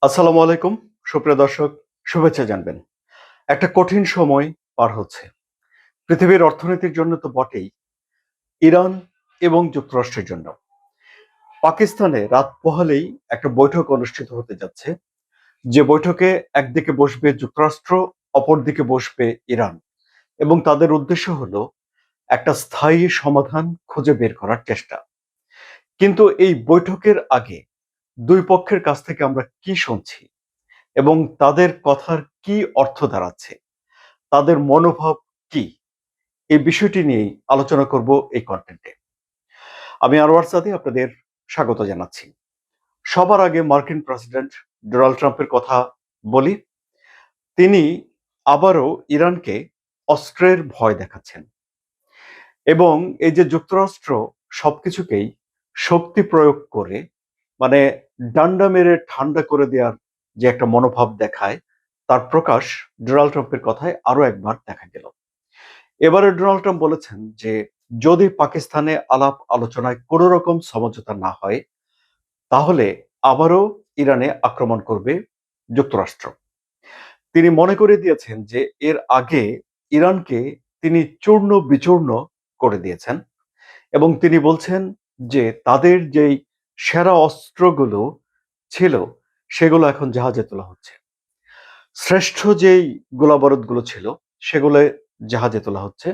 আসসালামু আলাইকুম। সুপ্রিয় দর্শক, শুভেচ্ছা জানবেন। একটা কঠিন সময় পার হচ্ছে। পৃথিবীর অর্থনীতির জন্য তো বটেই, ইরান এবং যুক্তরাষ্ট্রের জন্য। পাকিস্তানে রাত পোহালেই একটা বৈঠক অনুষ্ঠিত হতে যাচ্ছে। যে বৈঠকে একদিকে বসবে যুক্তরাষ্ট্র, অপরদিকে বসবে ইরান। এবং তাদের উদ্দেশ্য হলো একটা স্থায়ী সমাধান খুঁজে বের করার চেষ্টা। কিন্তু এই বৈঠকের আগে দুই পক্ষের কাছ থেকে আমরা কি শুনছি এবং তাদের কথার কি অর্থ দাঁড়াচ্ছে? তাদের মনোভাব কি? এই বিষয়টি নিয়েই আলোচনা করব এই কনটেন্টে। আমি আনোয়ার সাদি আপনাদের স্বাগত জানাচ্ছি। সবার আগে মার্কিন প্রেসিডেন্ট ডোনাল্ড ট্রাম্পের কথা বলি। তিনি আবারও ইরানকে অস্ত্রের ভয় দেখাচ্ছেন এবং এই যে যুক্তরাষ্ট্র সবকিছুকেই শক্তি প্রয়োগ করে মানে ডান্ডা মেরে ঠান্ডা করে দেওয়ার যে একটা মনোভাব দেখায়, তার প্রকাশ ডোনাল্ড ট্রাম্পের কথায় আরো একবার দেখা গেল। এবারে ডোনাল্ড ট্রাম্প বলেছেন যে যদি পাকিস্তানে আলাপ আলোচনায় কোনো রকম সমঝোতা না হয়, তাহলে আবারও ইরানে আক্রমণ করবে যুক্তরাষ্ট্র। তিনি মনে করে দিয়েছেন যে এর আগে ইরানকে তিনি চূর্ণ বিচূর্ণ করে দিয়েছেন এবং তিনি বলছেন যে তাদের যেই সেরা অস্ত্রগুলো ছিল সেগুলো এখন জাহাজে তোলা হচ্ছে। শ্রেষ্ঠ যেই গোলাবারুদগুলো ছিল সেগুলো জাহাজে তোলা হচ্ছে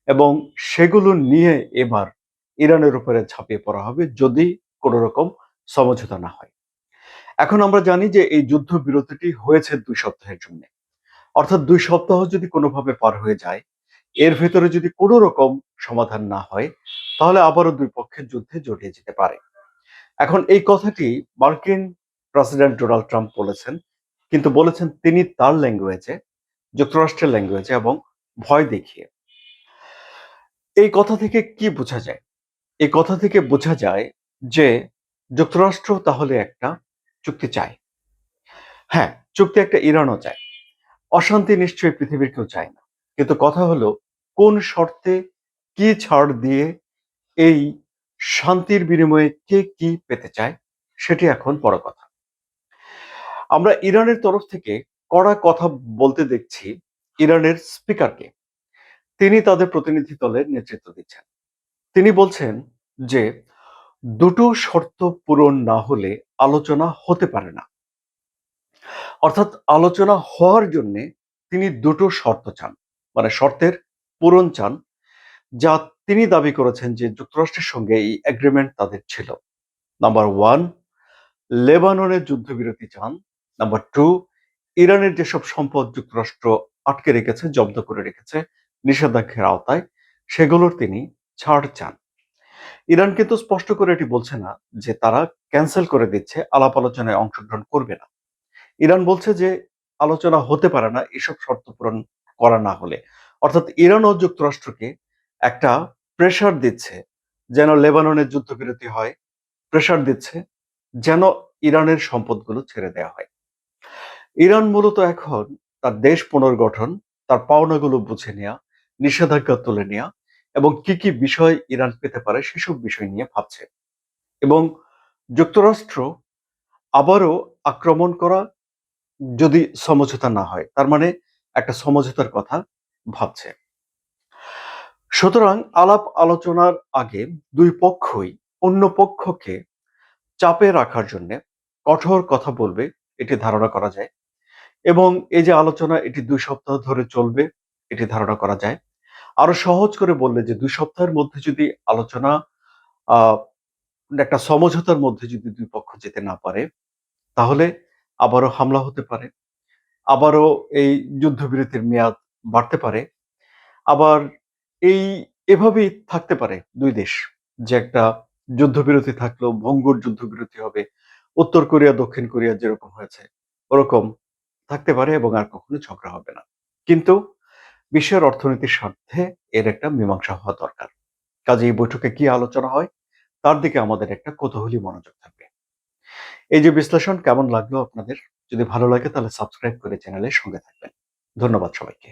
এবং সেগুলো নিয়ে এবার ইরানের উপরে ঝাঁপিয়ে পড়া হবে যদি কোনো রকম সমঝোতা না হয়। এখন আমরা জানি যে এই যুদ্ধবিরতিটি হয়েছে ২ সপ্তাহের জন্য। অর্থাৎ ২ সপ্তাহ যদি কোনোভাবে পার হয়ে যায়, এর ভেতরে যদি কোনো রকম সমাধান না হয়, তাহলে আবারও দুই পক্ষের যুদ্ধে জড়িয়ে যেতে পারে। এখন এই কথাটি মার্কিন প্রেসিডেন্ট ডোনাল্ড ট্রাম্প বলেছেন, কিন্তু বলেছেন তিনি তার ল্যাঙ্গুয়েজে, যুক্তরাষ্ট্রের ল্যাঙ্গুয়েজে এবং ভয় দেখিয়ে। এই কথা থেকে কি বোঝা যায়? এই কথা থেকে বোঝা যায় যে যুক্তরাষ্ট্র তাহলে একটা চুক্তি চায়। হ্যাঁ, চুক্তি একটা ইরানও চায়। অশান্তি নিশ্চয়ই পৃথিবীর কেউ চায় না। কিন্তু কথা হলো কোন শর্তে কি ছাড় দিয়ে এই শান্তির বিনিময়ে কে কি পেতে চায় সেটি এখন বড় কথা। আমরা ইরানের তরফ থেকে কড়া কথা বলতে দেখছি ইরানের স্পিকারকে। তিনি তাদের প্রতিনিধি দলের নেতৃত্ব দিচ্ছেন। তিনি বলছেন যে দুটো শর্ত পূরণ না হলে আলোচনা হতে পারে না। অর্থাৎ আলোচনা হওয়ার জন্য তিনি দুটো শর্ত চান, মানে শর্তের পূরণ চান, যা তিনি দাবি করেছেন যে যুক্তরাষ্ট্রের সঙ্গে এই এগ্রিমেন্ট তাদের ছিল। নাম্বার ওয়ান, লেবাননের যুদ্ধবিরতি চান। নাম্বার টু, ইরানের যেসব সম্পদ যুক্তরাষ্ট্র আটকে রেখেছে, জব্দ করে রেখেছে নিষেধাজ্ঞার আওতায়, সেগুলোর তিনি ছাড় চান। ইরান কিন্তু স্পষ্ট করে এটি বলছে না যে তারা ক্যান্সেল করে দিচ্ছে, আলাপ আলোচনায় অংশগ্রহণ করবে না। ইরান বলছে যে আলোচনা হতে পারে না এসব শর্ত পূরণ করা না হলে। অর্থাৎ ইরান ও যুক্তরাষ্ট্রকে একটা প্রেশার দিচ্ছে যেন লেবাননের যুদ্ধবিরতি হয়, প্রেশার দিচ্ছে যেন ইরানের সম্পদগুলো ছেড়ে দেওয়া হয়। ইরান মূলত এখন তার দেশ পুনর্গঠন, তার পাওনাগুলো বুঝে নেওয়া, নিষেধাজ্ঞা তুলে নেওয়া এবং কি কি বিষয় ইরান পেতে পারে সেসব বিষয় নিয়ে ভাবছে এবং যুক্তরাষ্ট্র আবারও আক্রমণ করা যদি সমঝোতা না হয়, তার মানে একটা সমঝোতার কথা ভাবছে। সুতরাং আলাপ আলোচনার আগে দুই পক্ষই অন্য পক্ষকে চাপে রাখার জন্য কঠোর কথা বলবে, এটি ধারণা করা যায় এবং এই যে আলোচনা এটি ২ সপ্তাহ ধরে চলবে, এটি ধারণা করা যায়। আরো সহজ করে বললে যে ২ সপ্তাহের মধ্যে যদি আলোচনা আহ একটা সমঝোতার মধ্যে যদি দুই পক্ষ যেতে না পারে, তাহলে আবারও হামলা হতে পারে, আবারও এই যুদ্ধবিরতির মেয়াদ বাড়তে পারে। আবার এই এভাবেই থাকতে পারে দুই দেশ, যে একটা যুদ্ধবিরতি থাকলো, ভঙ্গুর যুদ্ধবিরতি হবে। উত্তর কোরিয়া, দক্ষিণ কোরিয়া যেরকম হয়েছে ওরকম থাকতে পারে এবং আর কখনো ঝগড়া হবে না। কিন্তু বিশ্বের অর্থনীতির স্বার্থে এর একটা মীমাংসা হওয়া দরকার। কাজে এই বৈঠকে কি আলোচনা হয় তার দিকে আমাদের একটা কৌতূহলী মনোযোগ থাকবে। এই যে বিশ্লেষণ কেমন লাগলো আপনাদের? যদি ভালো লাগে তাহলে সাবস্ক্রাইব করে চ্যানেলের সঙ্গে থাকবেন। ধন্যবাদ সবাইকে।